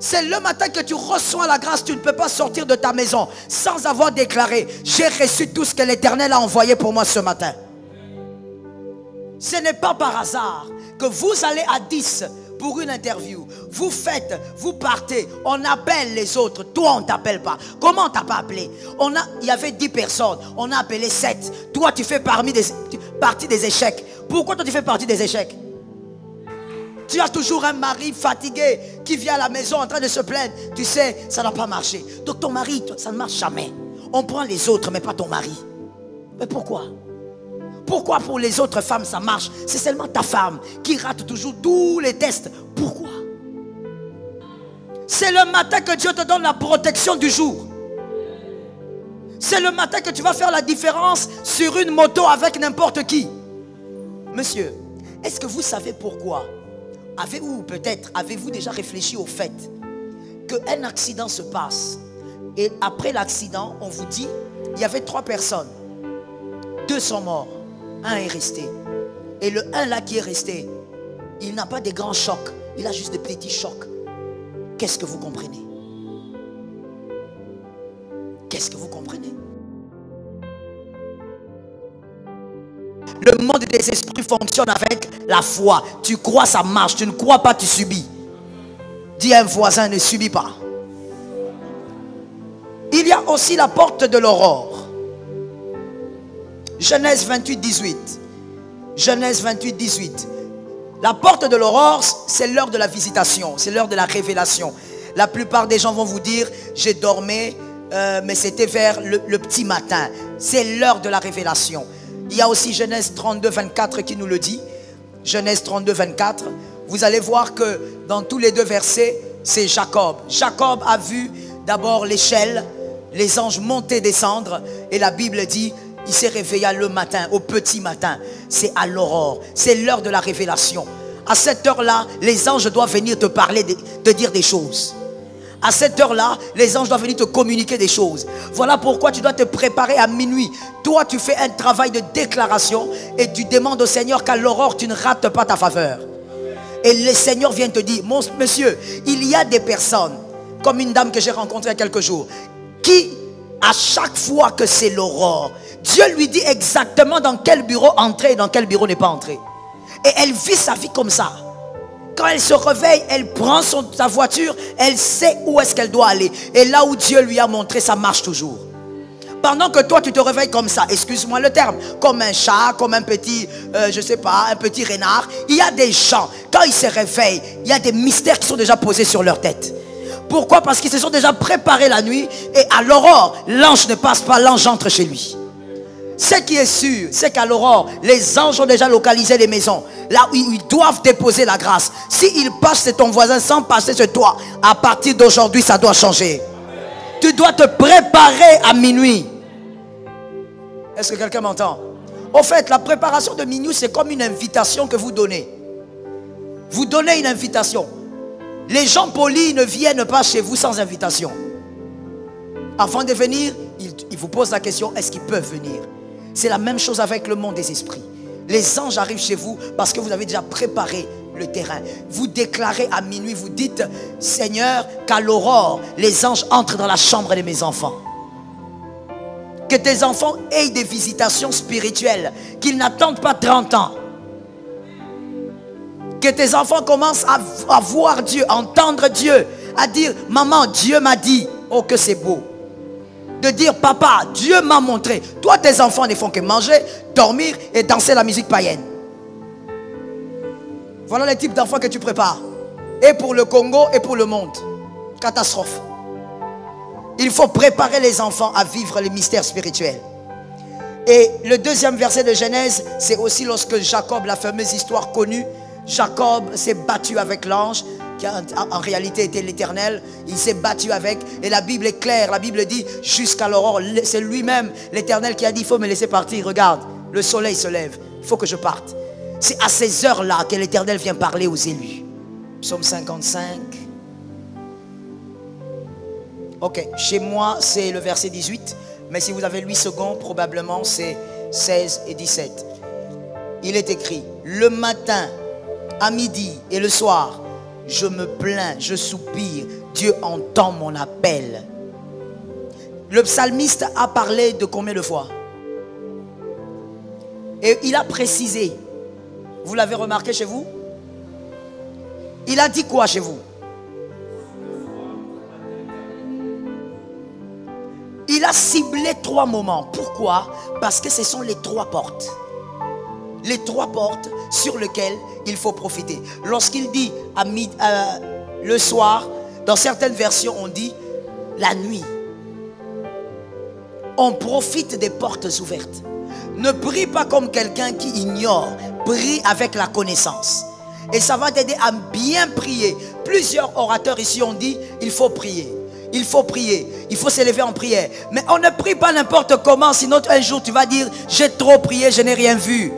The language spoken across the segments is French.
C'est le matin que tu reçois la grâce. Tu ne peux pas sortir de ta maison sans avoir déclaré: j'ai reçu tout ce que l'Éternel a envoyé pour moi ce matin. Ce n'est pas par hasard que vous allez à 10 pour une interview. Vous faites, vous partez, on appelle les autres. Toi, on ne t'appelle pas. Comment on t'a pas appelé? Il y avait 10 personnes, on a appelé 7. Toi, tu fais partie des échecs. Pourquoi toi, tu fais partie des échecs? Tu as toujours un mari fatigué qui vient à la maison en train de se plaindre. Tu sais, ça n'a pas marché. Donc ton mari, ça ne marche jamais. On prend les autres, mais pas ton mari. Mais pourquoi? Pourquoi pour les autres femmes ça marche? C'est seulement ta femme qui rate toujours tous les tests. Pourquoi? C'est le matin que Dieu te donne la protection du jour. C'est le matin que tu vas faire la différence sur une moto avec n'importe qui. Monsieur, est-ce que vous savez pourquoi? Avez-vous déjà réfléchi au fait qu'un accident se passe et après l'accident, on vous dit, il y avait 3 personnes. 2 sont morts, 1 est resté. Et le 1 là qui est resté, il n'a pas des grands chocs, il a juste des petits chocs. Qu'est-ce que vous comprenez? Qu'est-ce que vous comprenez? Le monde des esprits fonctionne avec la foi. Tu crois, ça marche. Tu ne crois pas, tu subis. Dis à un voisin, ne subis pas. Il y a aussi la porte de l'aurore. Genèse 28, 18. Genèse 28, 18. La porte de l'aurore, c'est l'heure de la visitation. C'est l'heure de la révélation. La plupart des gens vont vous dire, j'ai dormi, mais c'était vers le petit matin. C'est l'heure de la révélation. Il y a aussi Genèse 32, 24 qui nous le dit. Genèse 32, 24. Vous allez voir que dans tous les 2 versets, c'est Jacob. Jacob a vu d'abord l'échelle, les anges monter, descendre. Et la Bible dit, il s'est réveillé le matin, au petit matin. C'est à l'aurore. C'est l'heure de la révélation. À cette heure-là, les anges doivent venir te parler, te dire des choses. À cette heure-là, les anges doivent venir te communiquer des choses. Voilà pourquoi tu dois te préparer à minuit. Toi, tu fais un travail de déclaration et tu demandes au Seigneur qu'à l'aurore, tu ne rates pas ta faveur. Et le Seigneur vient te dire, monsieur, il y a des personnes, comme une dame que j'ai rencontrée il y a quelques jours, qui, à chaque fois que c'est l'aurore, Dieu lui dit exactement dans quel bureau entrer et dans quel bureau n'est pas entré. Et elle vit sa vie comme ça. Quand elle se réveille, elle prend sa voiture, elle sait où est-ce qu'elle doit aller. Et là où Dieu lui a montré, ça marche toujours. Pendant que toi, tu te réveilles comme ça, excuse-moi le terme, comme un chat, comme un petit, je sais pas, un petit renard. Il y a des gens, quand ils se réveillent, il y a des mystères qui sont déjà posés sur leur tête. Pourquoi? Parce qu'ils se sont déjà préparés la nuit. Et à l'aurore, l'ange ne passe pas, l'ange entre chez lui. Ce qui est sûr, c'est qu'à l'aurore, les anges ont déjà localisé les maisons. Là où ils doivent déposer la grâce. S'ils passent chez ton voisin sans passer chez toi, à partir d'aujourd'hui, ça doit changer. Tu dois te préparer à minuit. Est-ce que quelqu'un m'entend? Au fait, la préparation de minuit, c'est comme une invitation que vous donnez. Vous donnez une invitation. Les gens polis ne viennent pas chez vous sans invitation. Avant de venir, ils vous posent la question, est-ce qu'ils peuvent venir? C'est la même chose avec le monde des esprits. Les anges arrivent chez vous parce que vous avez déjà préparé le terrain. Vous déclarez à minuit, vous dites, Seigneur, qu'à l'aurore, les anges entrent dans la chambre de mes enfants. Que tes enfants aient des visitations spirituelles, qu'ils n'attendent pas 30 ans. Que tes enfants commencent à voir Dieu, à entendre Dieu, à dire, maman, Dieu m'a dit, oh que c'est beau. De dire, papa, Dieu m'a montré. Toi, tes enfants ne font que manger, dormir et danser la musique païenne. Voilà les types d'enfants que tu prépares. Et pour le Congo et pour le monde. Catastrophe. Il faut préparer les enfants à vivre les mystères spirituels. Et le 2e verset de Genèse, c'est aussi lorsque Jacob, la fameuse histoire connue, Jacob s'est battu avec l'ange, qui en réalité était l'Éternel. Il s'est battu avec, et la Bible est claire. La Bible dit, jusqu'à l'aurore, c'est lui-même, l'Éternel, qui a dit, il faut me laisser partir. Regarde, le soleil se lève, il faut que je parte. C'est à ces heures-là que l'Éternel vient parler aux élus. Psaume 55. Ok, chez moi, c'est le verset 18. Mais si vous avez 8 secondes, probablement c'est 16 et 17. Il est écrit, le matin, à midi et le soir, je me plains, je soupire, Dieu entend mon appel. Le psalmiste a parlé de combien de fois? Et il a précisé. Vous l'avez remarqué chez vous? Il a dit quoi chez vous? Il a ciblé 3 moments. Pourquoi? Parce que ce sont les 3 portes. Les 3 portes sur lesquelles il faut profiter. Lorsqu'il dit le soir, dans certaines versions on dit la nuit. On profite des portes ouvertes. Ne prie pas comme quelqu'un qui ignore. Prie avec la connaissance. Et ça va t'aider à bien prier. Plusieurs orateurs ici ont dit, il faut prier. Il faut prier. Il faut s'élever en prière. Mais on ne prie pas n'importe comment. Sinon un jour tu vas dire, j'ai trop prié, je n'ai rien vu.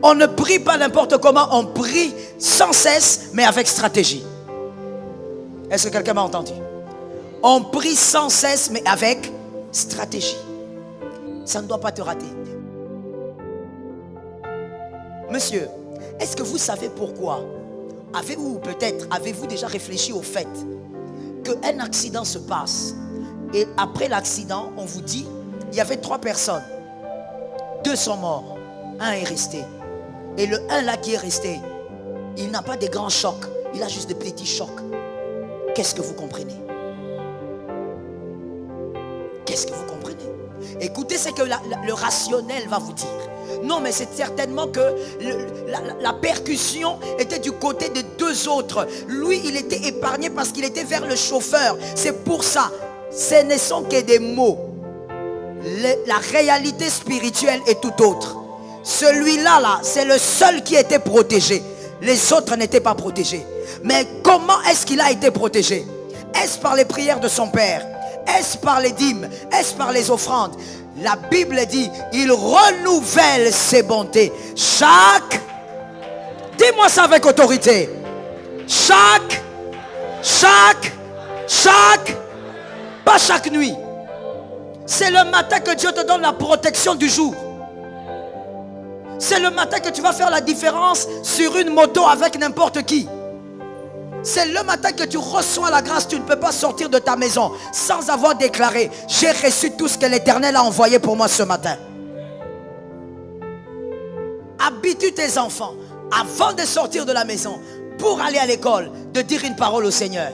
On ne prie pas n'importe comment. On prie sans cesse, mais avec stratégie. Est-ce que quelqu'un m'a entendu? On prie sans cesse, mais avec stratégie. Ça ne doit pas te rater. Monsieur, est-ce que vous savez pourquoi? Avez-vous déjà réfléchi au fait qu'un accident se passe et après l'accident, on vous dit, il y avait 3 personnes. 2 sont morts, 1 est resté. Et le 1 là qui est resté, il n'a pas de grands chocs, il a juste des petits chocs. Qu'est-ce que vous comprenez? Qu'est-ce que vous comprenez? Écoutez ce que le rationnel va vous dire. Non, mais c'est certainement que la percussion était du côté des 2 autres. Lui, il était épargné parce qu'il était vers le chauffeur. C'est pour ça. Ce ne sont que des mots. La réalité spirituelle est tout autre. Celui-là, c'est le seul qui était protégé. Les autres n'étaient pas protégés. Mais comment est-ce qu'il a été protégé? Est-ce par les prières de son père? Est-ce par les dîmes? Est-ce par les offrandes? La Bible dit, il renouvelle ses bontés. Dis-moi ça avec autorité. Pas chaque nuit. C'est le matin que Dieu te donne la protection du jour. C'est le matin que tu vas faire la différence sur une moto avec n'importe qui. C'est le matin que tu reçois la grâce. Tu ne peux pas sortir de ta maison sans avoir déclaré, j'ai reçu tout ce que l'Éternel a envoyé pour moi ce matin. Habitue tes enfants avant de sortir de la maison pour aller à l'école de dire une parole au Seigneur.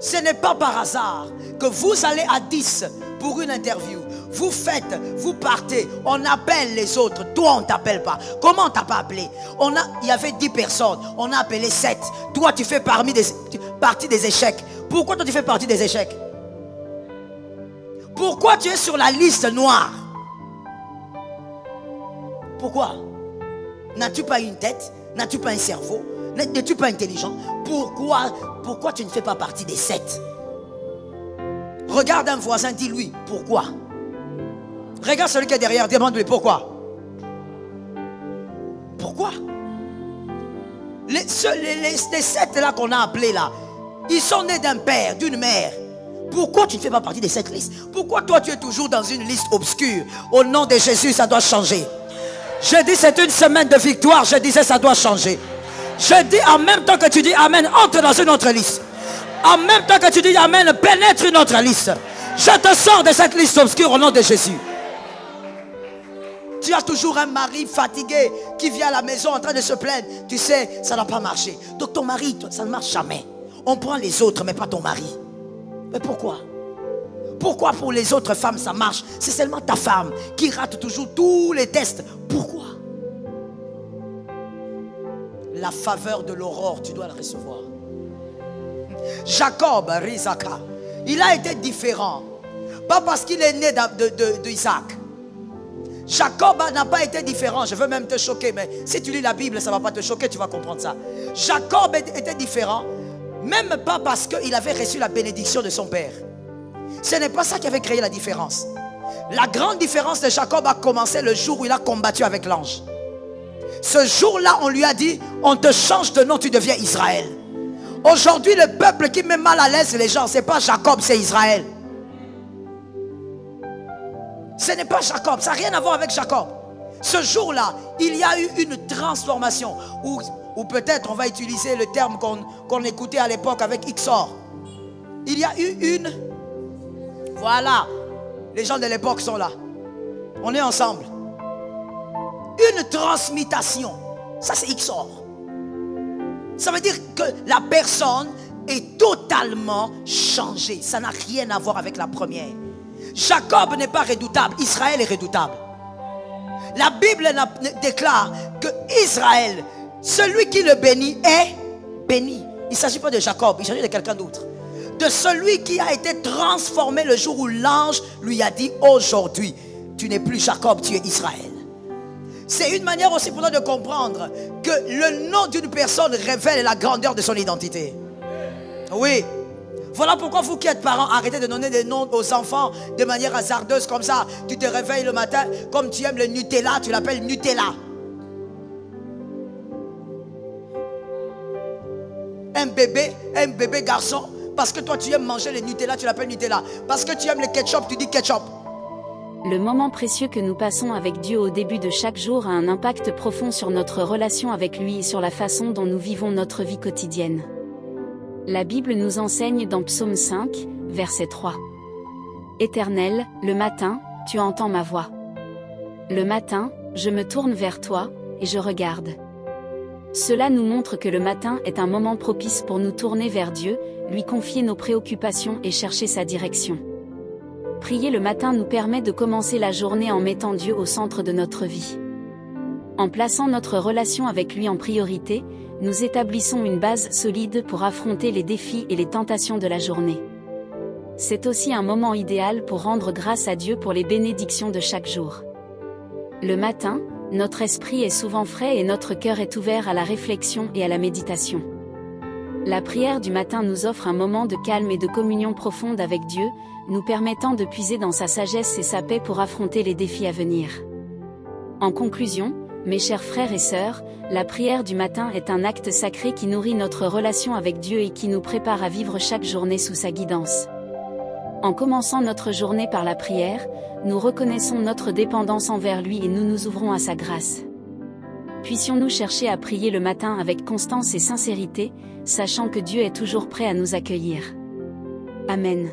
Ce n'est pas par hasard que vous allez à 10 pour une interview. Vous faites, vous partez, on appelle les autres. Toi, on ne t'appelle pas. Comment on t'a pas appelé? Il y avait 10 personnes, on a appelé 7. Toi, tu fais partie des échecs. Pourquoi toi, tu fais partie des échecs? Pourquoi tu es sur la liste noire? Pourquoi? N'as-tu pas une tête? N'as-tu pas un cerveau? N'es-tu pas intelligent? Pourquoi tu ne fais pas partie des 7? Regarde un voisin, dis-lui, pourquoi? Regarde celui qui est derrière, demande-lui pourquoi. Pourquoi? Les 7 là qu'on a appelés là, ils sont nés d'un père, d'une mère. Pourquoi tu ne fais pas partie de cette liste? Pourquoi toi tu es toujours dans une liste obscure? Au nom de Jésus, ça doit changer. Je dis c'est une semaine de victoire, je disais ça doit changer. Je dis en même temps que tu dis Amen, entre dans une autre liste. En même temps que tu dis Amen, pénètre une autre liste. Je te sors de cette liste obscure au nom de Jésus. Tu as toujours un mari fatigué qui vient à la maison en train de se plaindre. Tu sais, ça n'a pas marché. Donc ton mari, ça ne marche jamais. On prend les autres, mais pas ton mari. Mais pourquoi? Pourquoi pour les autres femmes ça marche? C'est seulement ta femme qui rate toujours tous les tests. Pourquoi? La faveur de l'aurore, tu dois la recevoir. Jacob, Rizaka, il a été différent. Pas parce qu'il est né d'Isaac. Jacob n'a pas été différent. Je veux même te choquer, mais si tu lis la Bible, ça ne va pas te choquer, tu vas comprendre ça. Jacob était différent, même pas parce qu'il avait reçu la bénédiction de son père. Ce n'est pas ça qui avait créé la différence. La grande différence de Jacob a commencé le jour où il a combattu avec l'ange. Ce jour-là, on lui a dit, on te change de nom, tu deviens Israël. Aujourd'hui, le peuple qui met mal à l'aise les gens, ce n'est pas Jacob, c'est Israël. Ce n'est pas Jacob, ça n'a rien à voir avec Jacob. Ce jour-là, il y a eu une transformation où ou peut-être on va utiliser le terme qu'on écoutait à l'époque avec XOR. Il y a eu une... Voilà, les gens de l'époque sont là. On est ensemble. Une transmutation. Ça c'est XOR. Ça veut dire que la personne est totalement changée. Ça n'a rien à voir avec la première. Jacob n'est pas redoutable, Israël est redoutable. La Bible déclare que Israël, celui qui le bénit est béni. Il ne s'agit pas de Jacob, il s'agit de quelqu'un d'autre. De celui qui a été transformé le jour où l'ange lui a dit aujourd'hui, tu n'es plus Jacob, tu es Israël. C'est une manière aussi pour nous de comprendre que le nom d'une personne révèle la grandeur de son identité. Oui. Voilà pourquoi vous qui êtes parents, arrêtez de donner des noms aux enfants de manière hasardeuse comme ça. Tu te réveilles le matin, comme tu aimes le Nutella, tu l'appelles Nutella. Un bébé garçon, parce que toi tu aimes manger le Nutella, tu l'appelles Nutella. Parce que tu aimes le ketchup, tu dis ketchup. Le moment précieux que nous passons avec Dieu au début de chaque jour a un impact profond sur notre relation avec lui et sur la façon dont nous vivons notre vie quotidienne. La Bible nous enseigne dans Psaume 5, verset 3. Éternel, le matin, tu entends ma voix. Le matin, je me tourne vers toi, et je regarde. Cela nous montre que le matin est un moment propice pour nous tourner vers Dieu, lui confier nos préoccupations et chercher sa direction. Prier le matin nous permet de commencer la journée en mettant Dieu au centre de notre vie. En plaçant notre relation avec lui en priorité, nous établissons une base solide pour affronter les défis et les tentations de la journée. C'est aussi un moment idéal pour rendre grâce à Dieu pour les bénédictions de chaque jour. Le matin, notre esprit est souvent frais et notre cœur est ouvert à la réflexion et à la méditation. La prière du matin nous offre un moment de calme et de communion profonde avec Dieu, nous permettant de puiser dans sa sagesse et sa paix pour affronter les défis à venir. En conclusion, mes chers frères et sœurs, la prière du matin est un acte sacré qui nourrit notre relation avec Dieu et qui nous prépare à vivre chaque journée sous sa guidance. En commençant notre journée par la prière, nous reconnaissons notre dépendance envers lui et nous nous ouvrons à sa grâce. Puissions-nous chercher à prier le matin avec constance et sincérité, sachant que Dieu est toujours prêt à nous accueillir. Amen.